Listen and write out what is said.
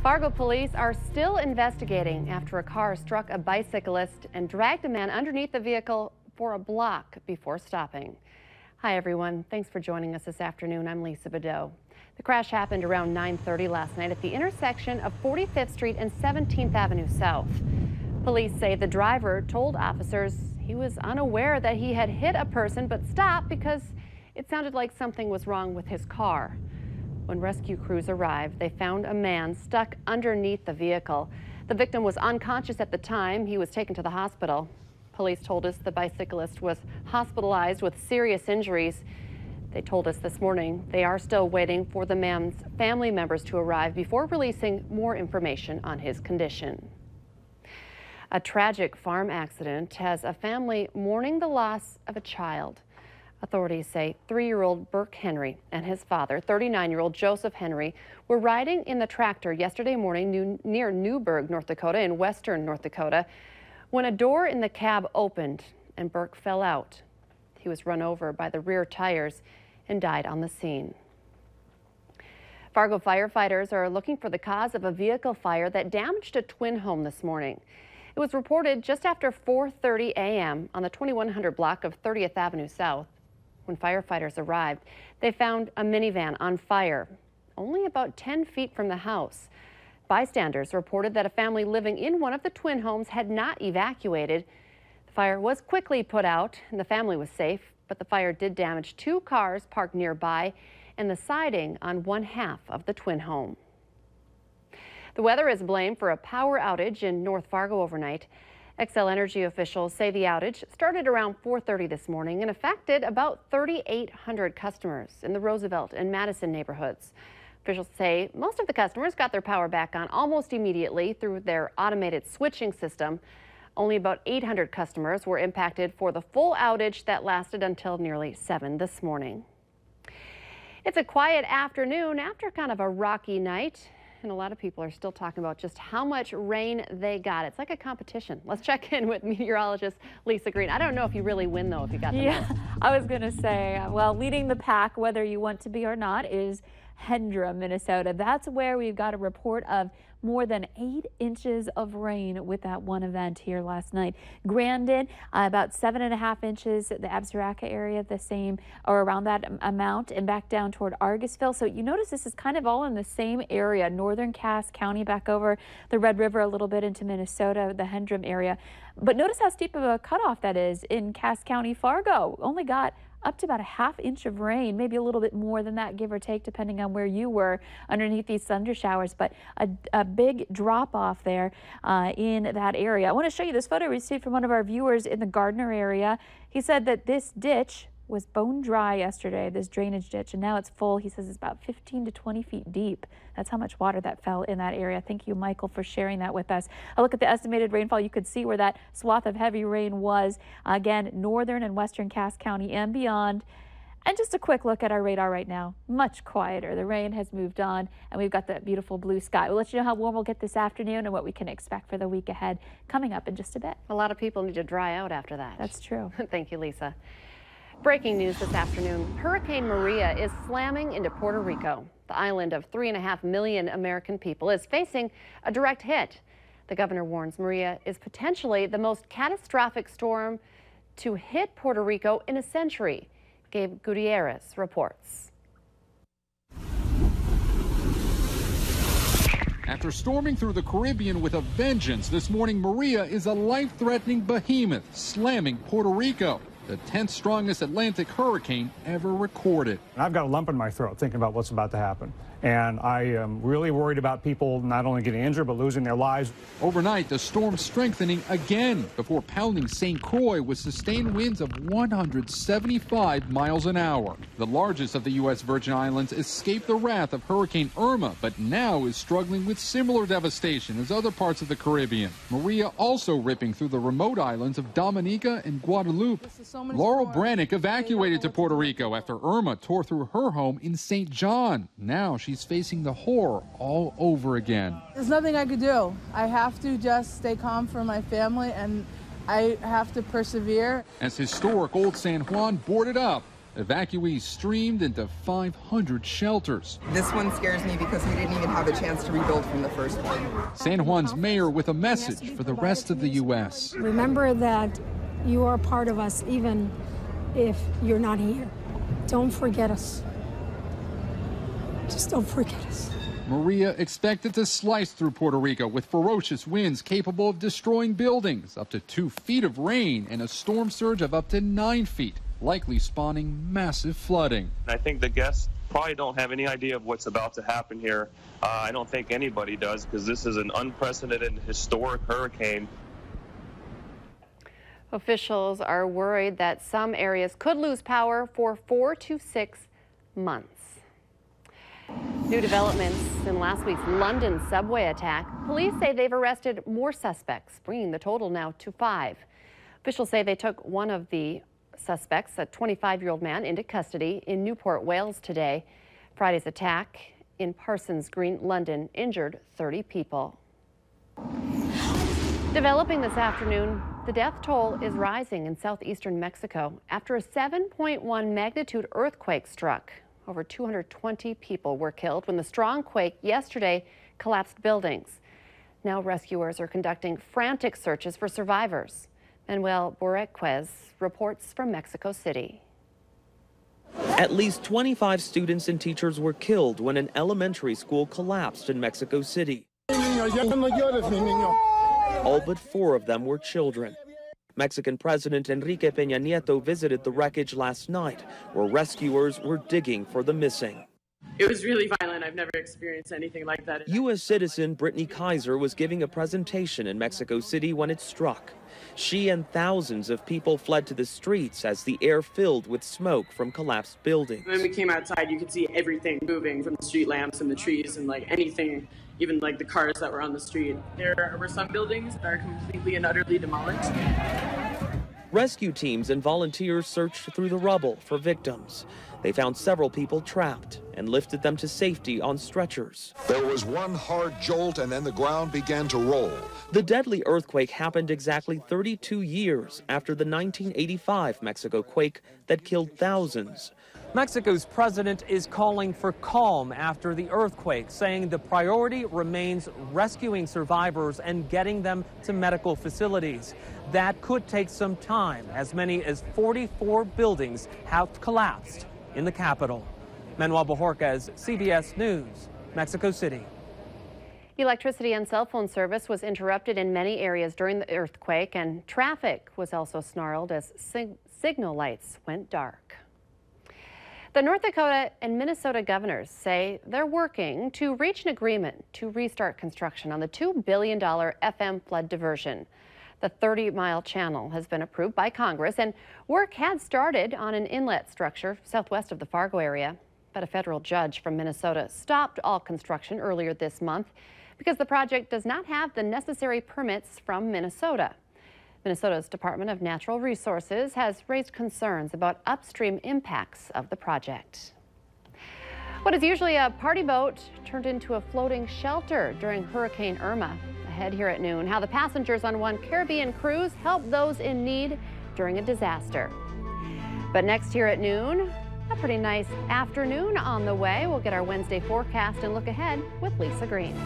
Fargo police are still investigating after a car struck a bicyclist and dragged a man underneath the vehicle for a block before stopping. Hi everyone, thanks for joining us this afternoon. I'm Lisa Badeau. The crash happened around 9:30 last night at the intersection of 45th Street and 17th Avenue South. Police say the driver told officers he was unaware that he had hit a person but stopped because it sounded like something was wrong with his car. When rescue crews arrived, they found a man stuck underneath the vehicle. The victim was unconscious at the time he was taken to the hospital. Police told us the bicyclist was hospitalized with serious injuries. They told us this morning they are still waiting for the man's family members to arrive before releasing more information on his condition. A tragic farm accident has a family mourning the loss of a child. Authorities say 3-year-old Burke Henry and his father, 39-year-old Joseph Henry, were riding in the tractor yesterday morning near Newburgh, North Dakota, in western North Dakota, when a door in the cab opened and Burke fell out. He was run over by the rear tires and died on the scene. Fargo firefighters are looking for the cause of a vehicle fire that damaged a twin home this morning. It was reported just after 4:30 a.m. on the 2100 block of 30th Avenue South. When firefighters arrived, they found a minivan on fire, only about 10 feet from the house. Bystanders reported that a family living in one of the twin homes had not evacuated. The fire was quickly put out and the family was safe, but the fire did damage 2 cars parked nearby and the siding on one half of the twin home. The weather is blamed for a power outage in North Fargo overnight. Xcel Energy officials say the outage started around 4:30 this morning and affected about 3,800 customers in the Roosevelt and Madison neighborhoods. Officials say most of the customers got their power back on almost immediately through their automated switching system. Only about 800 customers were impacted for the full outage that lasted until nearly 7 this morning. It's a quiet afternoon after kind of a rocky night. And a lot of people are still talking about just how much rain they got. It's like a competition. Let's check in with meteorologist Lisa Green. I don't know if you really win, though, if you got the most. I was going to say, well, leading the pack, whether you want to be or not, is Hendra, Minnesota. That's where we've got a report of more than 8 inches of rain with that one event here last night. Grandin, about 7.5 inches. The Absaraka area, the same or around that amount, and back down toward Argusville. So you notice this is kind of all in the same area, northern Cass County, back over the Red River a little bit into Minnesota, the Hendrum area. But notice how steep of a cutoff that is in Cass County, Fargo. Only got up to about 1/2 inch of rain, maybe a little bit more than that, give or take, depending on where you were underneath these thunder showers. But a big drop off there in that area. I want to show you this photo we received from one of our viewers in the Gardner area. He said that this ditch was bone dry yesterday, this drainage ditch, and now it's full. He says it's about 15 to 20 feet deep. That's how much water that fell in that area. Thank you, Michael, for sharing that with us. A look at the estimated rainfall. You could see where that swath of heavy rain was. Again, northern and western Cass County and beyond. And just a quick look at our radar right now. Much quieter. The rain has moved on, and we've got that beautiful blue sky. We'll let you know how warm we'll get this afternoon and what we can expect for the week ahead coming up in just a bit. A lot of people need to dry out after that. That's true. Thank you, Lisa. Breaking news this afternoon. Hurricane Maria is slamming into Puerto Rico. The island of 3.5 million American people is facing a direct hit. The governor warns Maria is potentially the most catastrophic storm to hit Puerto Rico in a century. Gabe Gutierrez reports. After storming through the Caribbean with a vengeance, this morning Maria is a life-threatening behemoth slamming Puerto Rico, the 10th strongest Atlantic hurricane ever recorded. I've got a lump in my throat thinking about what's about to happen. And I am really worried about people not only getting injured, but losing their lives. Overnight, the storm strengthening again before pounding St. Croix with sustained winds of 175 miles an hour. The largest of the U.S. Virgin Islands escaped the wrath of Hurricane Irma, but now is struggling with similar devastation as other parts of the Caribbean. Maria also ripping through the remote islands of Dominica and Guadeloupe. Laurel Brannick evacuated to Puerto Rico after Irma tore through her home in St. John. Now she's facing the horror all over again. There's nothing I could do. I have to just stay calm for my family, and I have to persevere. As historic Old San Juan boarded up, Evacuees streamed into 500 shelters. This one scares me because we didn't even have a chance to rebuild from the first one. San Juan's mayor with a message for the rest of the U.S. Remember that you are part of us even if you're not here. Don't forget us. Just don't forget us. Maria expected to slice through Puerto Rico with ferocious winds capable of destroying buildings, up to 2 feet of rain, and a storm surge of up to 9 feet, likely spawning massive flooding. I think the guests probably don't have any idea of what's about to happen here. I don't think anybody does, because this is an unprecedented, historic hurricane. Officials are worried that some areas could lose power for 4 to 6 months. New developments in last week's London subway attack. Police say they've arrested more suspects, bringing the total now to 5. Officials say they took one of the suspects, a 25-year-old man, into custody in Newport, Wales today. Friday's attack in Parsons Green, London, injured 30 people. Developing this afternoon, the death toll is rising in southeastern Mexico after a 7.1 magnitude earthquake struck. Over 220 people were killed when the strong quake yesterday collapsed buildings. Now rescuers are conducting frantic searches for survivors. Manuel Borrequez reports from Mexico City. At least 25 students and teachers were killed when an elementary school collapsed in Mexico City. All but 4 of them were children. Mexican President Enrique Peña Nieto visited the wreckage last night, where rescuers were digging for the missing. It was really violent. I've never experienced anything like that. U.S. citizen Brittany Kaiser was giving a presentation in Mexico City when it struck. She and thousands of people fled to the streets as the air filled with smoke from collapsed buildings. When we came outside, you could see everything moving, from the street lamps and the trees and like anything, even like the cars that were on the street. There were some buildings that are completely and utterly demolished. Rescue teams and volunteers searched through the rubble for victims. They found several people trapped and lifted them to safety on stretchers. There was one hard jolt and then the ground began to roll. The deadly earthquake happened exactly 32 years after the 1985 Mexico quake that killed thousands. Mexico's president is calling for calm after the earthquake, saying the priority remains rescuing survivors and getting them to medical facilities. That could take some time. As many as 44 buildings have collapsed in the capital. Manuel Bojorquez, CBS News, Mexico City. Electricity and cell phone service was interrupted in many areas during the earthquake, and traffic was also snarled as signal lights went dark. The North Dakota and Minnesota governors say they're working to reach an agreement to restart construction on the $2 billion FM flood diversion. The 30-mile channel has been approved by Congress, and work had started on an inlet structure southwest of the Fargo area. But a federal judge from Minnesota stopped all construction earlier this month because the project does not have the necessary permits from Minnesota. Minnesota's Department of Natural Resources has raised concerns about upstream impacts of the project. What is usually a party boat turned into a floating shelter during Hurricane Irma. Ahead here at noon, how the passengers on one Caribbean cruise helped those in need during a disaster. But next here at noon, a pretty nice afternoon on the way. We'll get our Wednesday forecast and look ahead with Lisa Green.